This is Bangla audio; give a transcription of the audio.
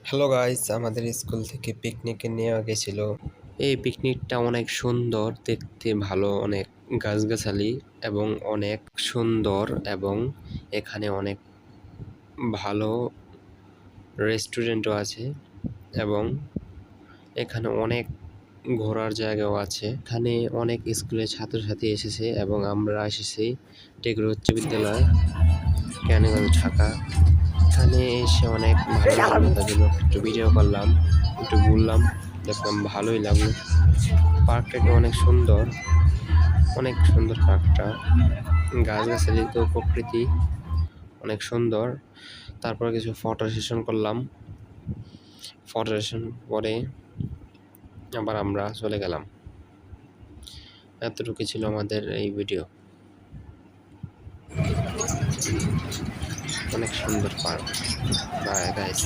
হ্যালো গাইস, আমাদের স্কুল থেকে পিকনিকে নেওয়া গেছিল। এই পিকনিকটা অনেক সুন্দর, দেখতে ভালো, অনেক গাছগাছালি এবং অনেক সুন্দর, এবং এখানে অনেক ভালো রেস্টুরেন্টও আছে এবং এখানে অনেক ঘোরার জায়গাও আছে। এখানে অনেক স্কুলের ছাত্রছাত্রী এসেছে এবং আমরা এসেছি টেকরো উচ্চ বিদ্যালয়, কেরানীগঞ্জ, ঢাকা। এখানে এসে অনেক ভালো লাগলো, তার জন্য একটু ভিডিও করলাম, একটু ঘুরলাম, দেখলাম ভালোই লাগলো। পার্কটাকে অনেক সুন্দর, অনেক সুন্দর পার্কটা, গাছগাছালি তো প্রকৃতি অনেক সুন্দর। তারপর কিছু ফটো সেশন করলাম, ফটো সেশন পরে আবার আমরা চলে গেলাম। এতটুকু ছিল আমাদের এই ভিডিও। অনেক সুন্দর পার্ক। Bye guys.